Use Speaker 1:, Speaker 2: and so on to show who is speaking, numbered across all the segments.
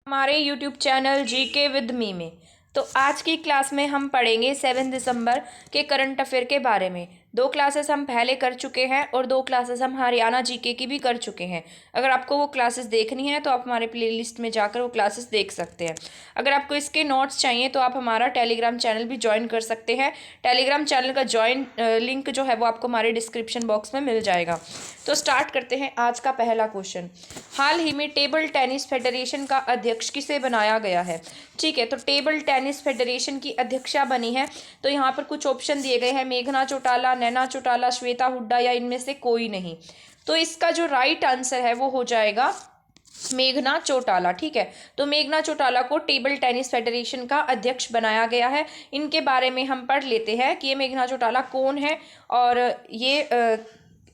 Speaker 1: हमारे YouTube channel GK with me में। तो आज की क्लास में हम पढ़ेंगे 7 दिसंबर के करंट अफेयर के बारे में। 2 क्लासेस हम पहले कर चुके हैं और 2 क्लासेस हम हरियाणा जीके की भी कर चुके हैं। अगर आपको वो क्लासेस देखनी है तो आप हमारे प्लेलिस्ट में जाकर वो क्लासेस देख सकते हैं। अगर आपको इसके नोट्स चाहिए तो आप हमारा टेलीग्राम चैनल भी ज्वाइन कर सकते हैं। टेलीग्राम चैनल का ज्वाइन लिंक जो है वो आपको हमारे डिस्क्रिप्शन बॉक्स में मिल जाएगा। तो स्टार्ट करते हैं आज का पहला क्वेश्चन। हाल ही में टेबल टेनिस फेडरेशन का अध्यक्ष किसे बनाया गया है? ठीक है, तो टेबल टेनिस फेडरेशन की अध्यक्षा बनी है तो यहाँ पर कुछ ऑप्शन दिए गए हैं, मेघना चौटाला, नैना चौटाला, श्वेता हुड्डा या इनमें से कोई नहीं। तो इसका जो राइट आंसर है वो हो जाएगा मेघना चौटाला। ठीक है, तो मेघना चौटाला को टेबल टेनिस फेडरेशन का अध्यक्ष बनाया गया है। इनके बारे में हम पढ़ लेते हैं कि ये मेघना चौटाला कौन है और ये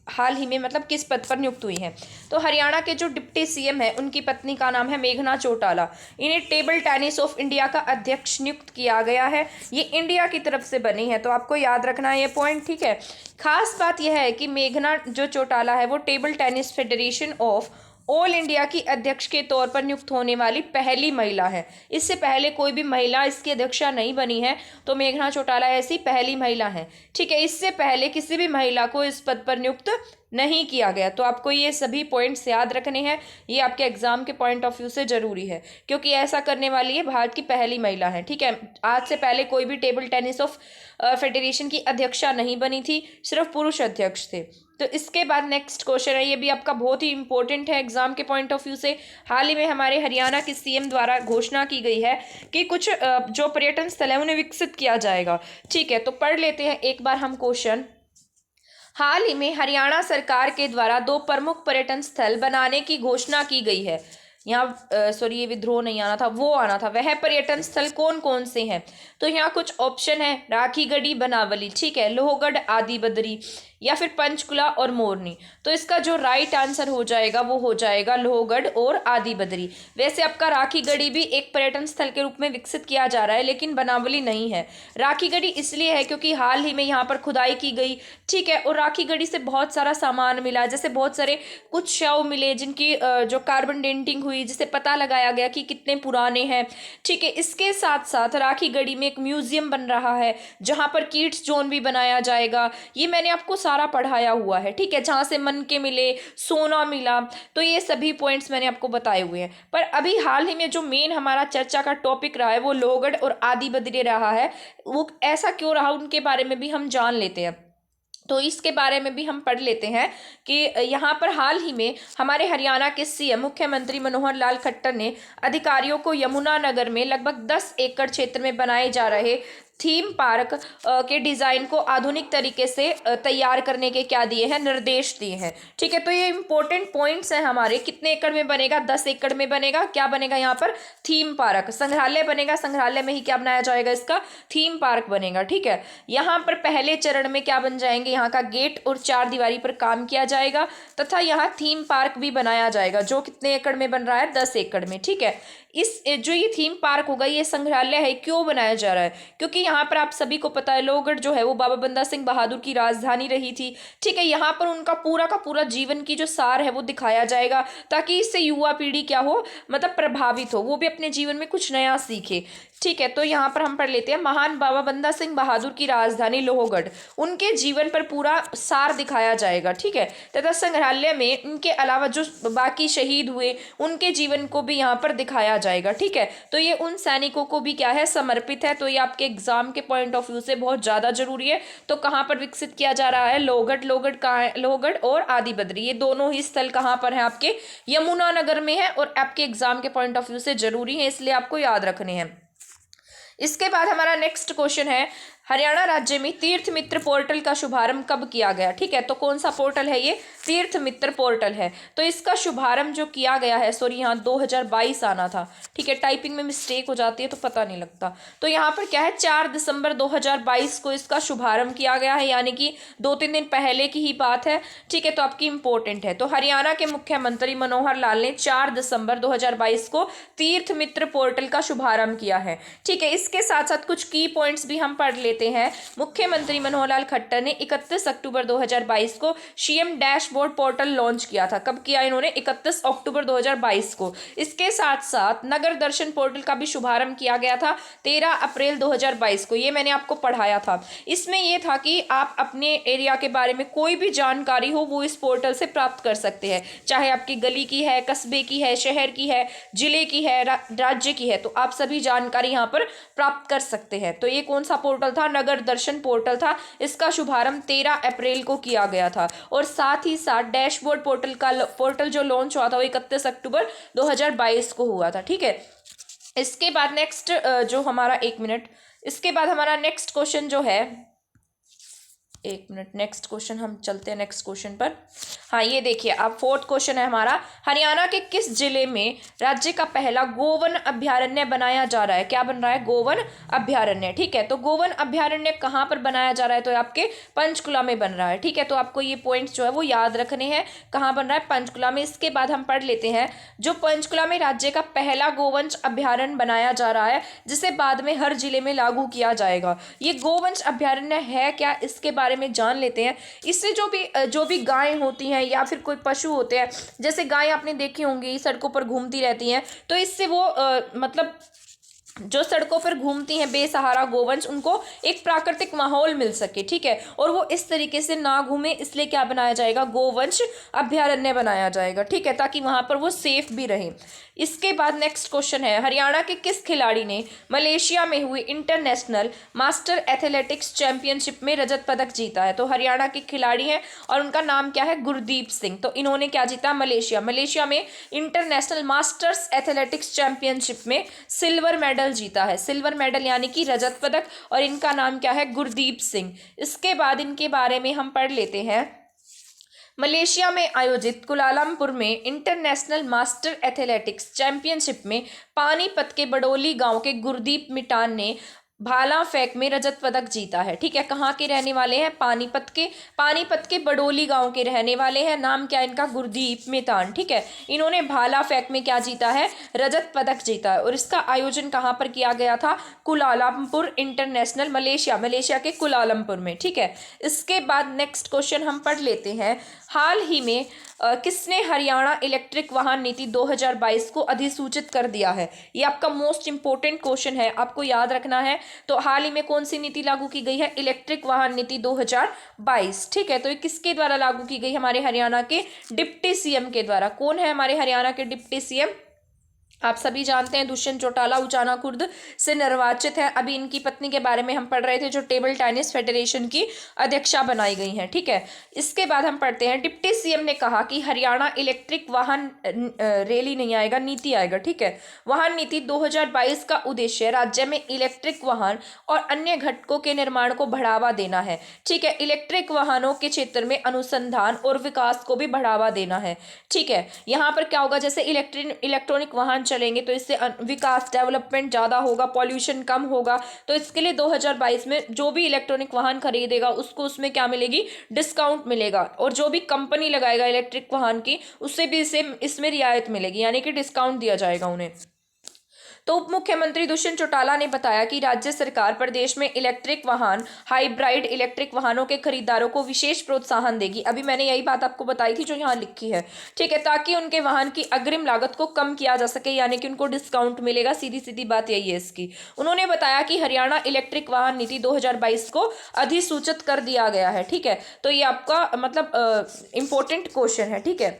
Speaker 1: हाल ही में मतलब किस पद पर नियुक्त हुई हैं। तो हरियाणा के जो डिप्टी सीएम है उनकी पत्नी का नाम है मेघना चौटाला। इन्हें टेबल टेनिस ऑफ इंडिया का अध्यक्ष नियुक्त किया गया है। ये इंडिया की तरफ से बनी है, तो आपको याद रखना है ये पॉइंट। ठीक है, खास बात यह है कि मेघना जो चौटाला है वो table tennis federation of all India की अध्यक्ष के तौर पर नियुक्त होने वाली पहली महिला है। इससे पहले कोई भी महिला इसकी अध्यक्षा नहीं बनी है, तो मेघना चौटाला ऐसी पहली महिला है। ठीक है, इससे पहले किसी भी महिला को इस पद पर नियुक्त नहीं किया गया। तो आपको ये सभी पॉइंट्स याद रखने हैं, ये आपके एग्जाम के पॉइंट ऑफ व्यू से जरूरी है क्योंकि ऐसा करने वाली है भारत की पहली महिला है। ठीक है, आज से पहले कोई भी टेबल टेनिस ऑफ फेडरेशन की अध्यक्षा नहीं बनी थी, सिर्फ पुरुष अध्यक्ष थे। तो इसके बाद नेक्स्ट क्वेश्चन है, ये भी आपका बहुत ही इंपॉर्टेंट है एग्जाम के पॉइंट ऑफ व्यू से। हाल ही में हमारे हरियाणा के सीएम द्वारा घोषणा की गई है कि कुछ जो पर्यटन स्थल है उन्हें विकसित किया जाएगा। ठीक है, तो पढ़ लेते हैं एक बार हम क्वेश्चन। हाल ही में हरियाणा सरकार के द्वारा 2 प्रमुख पर्यटन स्थल बनाने की घोषणा की गई है। यहाँ सॉरी ये विद्रोह नहीं आना था, वो आना था। वह पर्यटन स्थल कौन कौन से हैं? तो यहाँ कुछ ऑप्शन है, राखीगढ़ी, बनावली, ठीक है, लोहगढ़, आदि बदरी या फिर पंचकुला और मोरनी। तो इसका जो राइट आंसर हो जाएगा वो हो जाएगा लोहगढ़ और आदि बदरी। वैसे आपका राखीगढ़ी भी एक पर्यटन स्थल के रूप में विकसित किया जा रहा है, लेकिन बनावली नहीं है। राखीगढ़ी इसलिए है क्योंकि हाल ही में यहाँ पर खुदाई की गई। ठीक है, और राखीगढ़ी से बहुत सारा सामान मिला, जैसे बहुत सारे कुछ शव मिले जिनकी जो कार्बन डेंटिंग हुई, जिससे पता लगाया गया कि कितने पुराने हैं। ठीक है, इसके साथ साथ राखीगढ़ी में एक म्यूजियम बन रहा है जहाँ पर किड्स जोन भी बनाया जाएगा। ये मैंने आपको सारा पढ़ाया हुआ है। ठीक है, जहाँ से मन के मिले, सोना मिला, तो ये सभी पॉइंट्स मैंने आपको बताए हुए हैं। पर अभी हाल ही में जो मेन हमारा चर्चा का टॉपिक रहा है वो लोहगढ़ और आदि बदरी रहा है। वो ऐसा क्यों रहा उनके बारे में भी हम जान लेते हैं। तो इसके बारे में भी हम पढ़ लेते हैं कि यहाँ पर हाल ही में हमारे हरियाणा के सीएम मुख्यमंत्री मनोहर लाल खट्टर ने अधिकारियों को यमुनानगर में लगभग 10 एकड़ क्षेत्र में बनाए जा रहे थीम पार्क के डिज़ाइन को आधुनिक तरीके से तैयार करने के क्या दिए हैं, निर्देश दिए हैं। ठीक है, तो ये इंपॉर्टेंट पॉइंट्स हैं हमारे। कितने एकड़ में बनेगा? 10 एकड़ में बनेगा। क्या बनेगा यहाँ पर? Theme park. संग्रहालय बनेगा, संग्रहालय में ही क्या बनाया जाएगा? इसका थीम पार्क बनेगा। ठीक है, यहाँ पर पहले चरण में क्या बन जाएंगे? यहाँ का गेट और 4 दीवारी पर काम किया जाएगा तथा यहाँ थीम पार्क भी बनाया जाएगा, जो कितने एकड़ में बन रहा है? 10 एकड़ में। ठीक है, इस जो ये थीम पार्क होगा, ये संग्रहालय है, क्यों बनाया जा रहा है? क्योंकि यहाँ पर आप सभी को पता है लोहगढ़ जो है वो बाबा बंदा सिंह बहादुर की राजधानी रही थी। ठीक है, यहाँ पर उनका पूरा का पूरा जीवन की जो सार है वो दिखाया जाएगा ताकि इससे युवा पीढ़ी क्या हो, मतलब प्रभावित हो, वो भी अपने जीवन में कुछ नया सीखे। ठीक है, तो यहाँ पर हम पढ़ लेते हैं, महान बाबा बंदा सिंह बहादुर की राजधानी लोहगढ़, उनके जीवन पर पूरा सार दिखाया जाएगा। ठीक है, तथा संग्रहालय में इनके अलावा जो बाकी शहीद हुए उनके जीवन को भी यहाँ पर दिखाया जाएगा। ठीक है, तो ये उन सैनिकों को भी क्या है, समर्पित है। तो ये आपके एग्जाम के पॉइंट ऑफ व्यू से बहुत ज़्यादा जरूरी है। तो कहाँ पर विकसित किया जा रहा है? लोहगढ़। लोहगढ़ कहाँ है? लोहगढ़ और आदि बद्री, ये दोनों ही स्थल कहाँ पर हैं? आपके यमुनानगर में है और आपके एग्जाम के पॉइंट ऑफ व्यू से जरूरी है, इसलिए आपको याद रखने हैं। इसके बाद हमारा नेक्स्ट क्वेश्चन है, हरियाणा राज्य में तीर्थ मित्र पोर्टल का शुभारंभ कब किया गया? ठीक है, तो कौन सा पोर्टल है? ये तीर्थ मित्र पोर्टल है। तो इसका शुभारंभ जो किया गया है, सॉरी यहाँ 2022 आना था। ठीक है, टाइपिंग में मिस्टेक हो जाती है तो पता नहीं लगता। तो यहाँ पर क्या है, 4 दिसंबर 2022 को इसका शुभारंभ किया गया है, यानी कि 2-3 दिन पहले की ही बात है। ठीक है, तो आपकी इंपॉर्टेंट है। तो हरियाणा के मुख्यमंत्री मनोहर लाल ने 4 दिसंबर 2022 को तीर्थ मित्र पोर्टल का शुभारंभ किया है। ठीक है, इसके साथ साथ कुछ की पॉइंट्स भी हम पढ़ लेते लेते हैं। मुख्यमंत्री मनोहर लाल खट्टर ने 31 अक्टूबर 2022 को सीएम डैशबोर्ड पोर्टल लॉन्च किया था। कब किया इन्होंने? 31 अक्टूबर 2022 को। इसके साथ साथ नगर दर्शन पोर्टल का भी शुभारंभ किया गया था 13 अप्रैल 2022 को। ये मैंने आपको पढ़ाया था। इसमें यह था कि आप अपने एरिया के बारे में कोई भी जानकारी हो वो इस पोर्टल से प्राप्त कर सकते हैं, चाहे आपकी गली की है, कस्बे की है, शहर की है, जिले की है, राज्य की है, तो आप सभी जानकारी यहाँ पर प्राप्त कर सकते हैं। तो ये कौन सा पोर्टल था? नगर दर्शन पोर्टल था। इसका शुभारंभ 13 अप्रैल को किया गया था। और साथ ही साथ डैशबोर्ड पोर्टल जो लॉन्च हुआ था वो 31 अक्टूबर 2022 को हुआ था। ठीक है, इसके बाद नेक्स्ट जो हमारा 1 मिनट, इसके बाद हमारा नेक्स्ट क्वेश्चन जो है, 1 मिनट, नेक्स्ट क्वेश्चन हम चलते हैं नेक्स्ट क्वेश्चन पर। हाँ, ये देखिए अब 4th क्वेश्चन है हमारा, हरियाणा के किस जिले में राज्य का पहला गोवन अभ्यारण्य बनाया जा रहा है? क्या बन रहा है? गोवन अभ्यारण्य। ठीक है, तो गोवन अभ्यारण्य कहाँ पर बनाया जा रहा है? तो आपके पंचकुला में बन रहा है। ठीक है, तो आपको ये पॉइंट्स जो है वो याद रखने हैं। कहाँ बन रहा है? पंचकुला में। इसके बाद हम पढ़ लेते हैं, जो पंचकुला में राज्य का पहला गोवंश अभ्यारण्य बनाया जा रहा है, जिसे बाद में हर जिले में लागू किया जाएगा। ये गोवंश अभ्यारण्य है क्या, इसके बारे में जान लेते हैं। इससे जो भी गायें होती हैं या फिर कोई पशु होते हैं, जैसे गाय आपने देखी होंगी सड़कों पर घूमती रहती हैं, तो इससे वो मतलब जो सड़कों पर घूमती हैं बेसहारा गोवंश, उनको एक प्राकृतिक माहौल मिल सके। ठीक है, और वो इस तरीके से ना घूमे, इसलिए क्या बनाया जाएगा? गोवंश अभ्यारण्य बनाया जाएगा। ठीक है, ताकि वहां पर वो सेफ भी रहे। इसके बाद नेक्स्ट क्वेश्चन है, हरियाणा के किस खिलाड़ी ने मलेशिया में हुई इंटरनेशनल मास्टर एथलेटिक्स चैंपियनशिप में रजत पदक जीता है? तो हरियाणा के खिलाड़ी हैं और उनका नाम क्या है? गुरदीप सिंह। तो इन्होंने क्या जीता? मलेशिया में इंटरनेशनल मास्टर्स एथलेटिक्स चैंपियनशिप में सिल्वर मेडल जीता है। सिल्वर मेडल यानी कि रजत पदक, और इनका नाम क्या है? गुरदीप सिंह। इसके बाद इनके बारे में हम पढ़ लेते हैं, मलेशिया में आयोजित कुलालमपुर में इंटरनेशनल मास्टर एथलेटिक्स चैंपियनशिप में पानीपत के बडोली गांव के गुरदीप मिटान ने भाला फेंक में रजत पदक जीता है। ठीक है, कहाँ के रहने वाले हैं? पानीपत के बडोली गांव के रहने वाले हैं। नाम क्या है इनका? गुरदीप मितान। ठीक है, इन्होंने भाला फेंक में क्या जीता है? रजत पदक जीता है। और इसका आयोजन कहाँ पर किया गया था? कुलालमपुर इंटरनेशनल, मलेशिया के कुलालमपुर में। ठीक है, इसके बाद नेक्स्ट क्वेश्चन हम पढ़ लेते हैं, हाल ही में किसने हरियाणा इलेक्ट्रिक वाहन नीति 2022 को अधिसूचित कर दिया है? ये आपका मोस्ट इंपोर्टेंट क्वेश्चन है, आपको याद रखना है। तो हाल ही में कौन सी नीति लागू की गई है? इलेक्ट्रिक वाहन नीति 2022। ठीक है, तो ये किसके द्वारा लागू की गई? हमारे हरियाणा के डिप्टी सीएम के द्वारा। कौन है हमारे हरियाणा के डिप्टी सीएम? आप सभी जानते हैं, दुष्यंत चौटाला उचाना खुर्द से निर्वाचित है। अभी इनकी पत्नी के बारे में हम पढ़ रहे थे, जो टेबल टेनिस फेडरेशन की अध्यक्षा बनाई गई हैं। ठीक है, इसके बाद हम पढ़ते हैं, डिप्टी सीएम ने कहा कि हरियाणा इलेक्ट्रिक वाहन रैली नहीं आएगा, नीति आएगा। ठीक है, वाहन नीति 2022 का उद्देश्य राज्य में इलेक्ट्रिक वाहन और अन्य घटकों के निर्माण को बढ़ावा देना है। ठीक है, इलेक्ट्रिक वाहनों के क्षेत्र में अनुसंधान और विकास को भी बढ़ावा देना है। ठीक है, यहाँ पर क्या होगा? जैसे इलेक्ट्रॉनिक वाहन चलेंगे तो इससे विकास, डेवलपमेंट ज़्यादा होगा, पॉल्यूशन कम होगा। तो इसके लिए 2022 में जो भी इलेक्ट्रॉनिक वाहन खरीदेगा उसको उसमें क्या मिलेगी? डिस्काउंट मिलेगा। और जो भी कंपनी लगाएगा इलेक्ट्रिक वाहन की, उससे भी इसमें रियायत मिलेगी, यानी कि डिस्काउंट दिया जाएगा उन्हें। तो उप मुख्यमंत्री दुष्यंत चौटाला ने बताया कि राज्य सरकार प्रदेश में इलेक्ट्रिक वाहन, हाइब्रिड इलेक्ट्रिक वाहनों के खरीदारों को विशेष प्रोत्साहन देगी। अभी मैंने यही बात आपको बताई थी जो यहाँ लिखी है। ठीक है, ताकि उनके वाहन की अग्रिम लागत को कम किया जा सके, यानी कि उनको डिस्काउंट मिलेगा। सीधी सीधी बात यही है इसकी। उन्होंने बताया कि हरियाणा इलेक्ट्रिक वाहन नीति 2022 को अधिसूचित कर दिया गया है। ठीक है, तो ये आपका मतलब इंपॉर्टेंट क्वेश्चन है। ठीक है,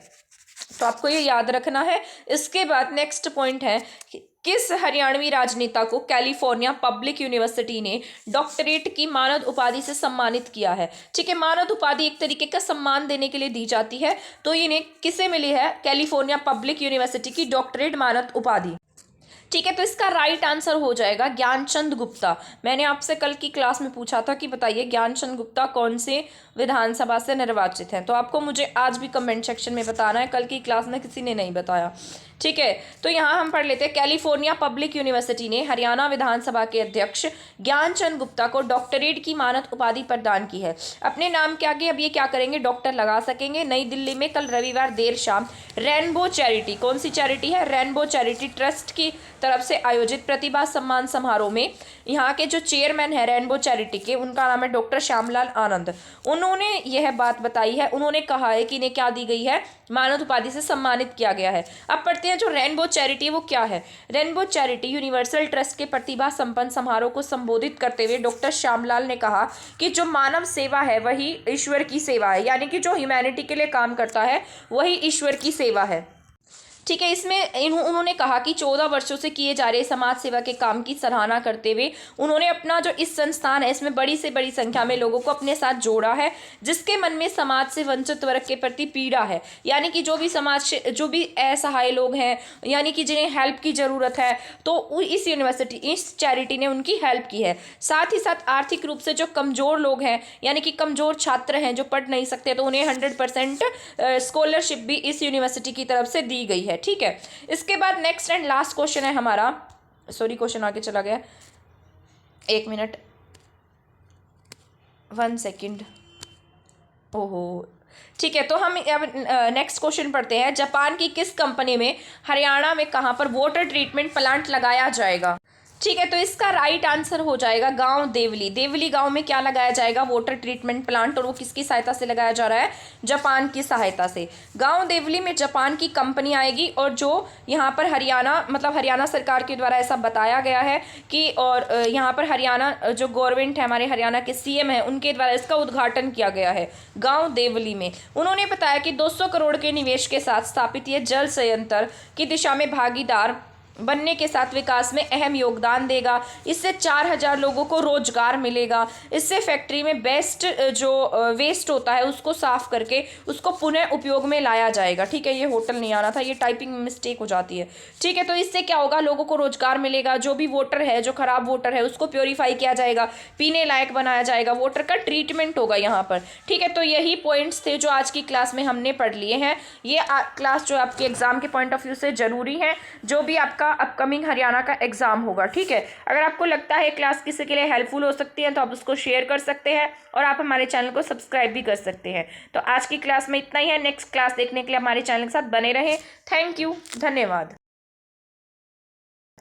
Speaker 1: तो आपको ये याद रखना है। इसके बाद नेक्स्ट पॉइंट है, किस हरियाणवी राजनेता को कैलिफोर्निया पब्लिक यूनिवर्सिटी ने डॉक्टरेट की मानद उपाधि से सम्मानित किया है? ठीक है, मानद उपाधि एक तरीके का सम्मान देने के लिए दी जाती है। तो इन्हें किसे मिली है? कैलिफोर्निया पब्लिक यूनिवर्सिटी की डॉक्टरेट मानद उपाधि। ठीक है, तो इसका राइट आंसर हो जाएगा ज्ञानचंद गुप्ता। मैंने आपसे कल की क्लास में पूछा था कि बताइए ज्ञानचंद गुप्ता कौन से विधानसभा से निर्वाचित हैं, तो आपको मुझे आज भी कमेंट सेक्शन में बताना है। कल की क्लास में किसी ने नहीं बताया। ठीक है, तो यहाँ हम पढ़ लेते हैं। कैलिफोर्निया पब्लिक यूनिवर्सिटी ने हरियाणा विधानसभा के अध्यक्ष ज्ञानचंद गुप्ता को डॉक्टरेट की मानद उपाधि प्रदान की है। अपने नाम के आगे अब ये क्या करेंगे, डॉक्टर लगा सकेंगे। नई दिल्ली में कल रविवार देर शाम रेनबो चैरिटी, कौन सी चैरिटी है, रेनबो चैरिटी ट्रस्ट की तरफ से आयोजित प्रतिभा सम्मान समारोह में यहाँ के जो चेयरमैन है रेनबो चैरिटी के, उनका नाम है डॉक्टर श्यामलाल आनंद, उन्होंने यह बात बताई है। उन्होंने कहा है कि इन्हें क्या दी गई है, मानद उपाधि से सम्मानित किया गया है। अब पढ़ते हैं जो रेनबो चैरिटी वो क्या है। रेनबो चैरिटी यूनिवर्सल ट्रस्ट के प्रतिभा संपन्न समारोह को संबोधित करते हुए डॉक्टर श्यामलाल ने कहा कि जो मानव सेवा है वही ईश्वर की सेवा है, यानी कि जो ह्यूमैनिटी के लिए काम करता है वही ईश्वर की सेवा है। ठीक है, इसमें उन्होंने कहा कि 14 वर्षों से किए जा रहे समाज सेवा के काम की सराहना करते हुए उन्होंने अपना जो इस संस्थान है इसमें बड़ी से बड़ी संख्या में लोगों को अपने साथ जोड़ा है, जिसके मन में समाज से वंचित वर्ग के प्रति पीड़ा है, यानी कि जो भी समाज जो भी असहाय लोग हैं, यानी कि जिन्हें हेल्प की ज़रूरत है, तो इस यूनिवर्सिटी इस चैरिटी ने उनकी हेल्प की है। साथ ही साथ आर्थिक रूप से जो कमज़ोर लोग हैं, यानी कि कमज़ोर छात्र हैं जो पढ़ नहीं सकते, तो उन्हें 100% स्कॉलरशिप भी इस यूनिवर्सिटी की तरफ से दी गई है। ठीक है, इसके बाद नेक्स्ट एंड लास्ट क्वेश्चन है हमारा, सॉरी क्वेश्चन आगे चला गया, 1 मिनट 1 सेकेंड, ओहो। ठीक है, तो हम अब नेक्स्ट क्वेश्चन पढ़ते हैं। जापान की किस कंपनी में हरियाणा में कहाँ पर वाटर ट्रीटमेंट प्लांट लगाया जाएगा। ठीक है, तो इसका राइट आंसर हो जाएगा गांव देवली। देवली गांव में क्या लगाया जाएगा, वाटर ट्रीटमेंट प्लांट, और वो किसकी सहायता से लगाया जा रहा है, जापान की सहायता से। गांव देवली में जापान की कंपनी आएगी और जो यहाँ पर हरियाणा मतलब हरियाणा सरकार के द्वारा ऐसा बताया गया है कि, और यहाँ पर हरियाणा जो गवर्नमेंट है, हमारे हरियाणा के सीएम है, उनके द्वारा इसका उद्घाटन किया गया है गाँव देवली में। उन्होंने बताया कि 200 करोड़ के निवेश के साथ स्थापित ये जल संयंत्र की दिशा में भागीदार बनने के साथ विकास में अहम योगदान देगा। इससे 4000 लोगों को रोजगार मिलेगा। इससे फैक्ट्री में वेस्ट होता है उसको साफ करके उसको पुनः उपयोग में लाया जाएगा। ठीक है, ये होटल नहीं आना था, ये टाइपिंग में मिस्टेक हो जाती है। ठीक है, तो इससे क्या होगा, लोगों को रोजगार मिलेगा। जो भी वाटर है, जो खराब वाटर है, उसको प्योरीफाई किया जाएगा, पीने लायक बनाया जाएगा, वाटर का ट्रीटमेंट होगा यहाँ पर। ठीक है, तो यही पॉइंट्स थे जो आज की क्लास में हमने पढ़ लिए हैं। ये क्लास जो आपके एग्जाम के पॉइंट ऑफ व्यू से जरूरी है, जो भी आपका अपकमिंग हरियाणा का एग्जाम होगा। ठीक है, अगर आपको लगता है क्लास किसी के लिए हेल्पफुल हो सकती है तो आप उसको शेयर कर सकते हैं और आप हमारे चैनल को सब्सक्राइब भी कर सकते हैं। तो आज की क्लास में इतना ही है। नेक्स्ट क्लास देखने के लिए हमारे चैनल के साथ बने रहें। थैंक यू, धन्यवाद।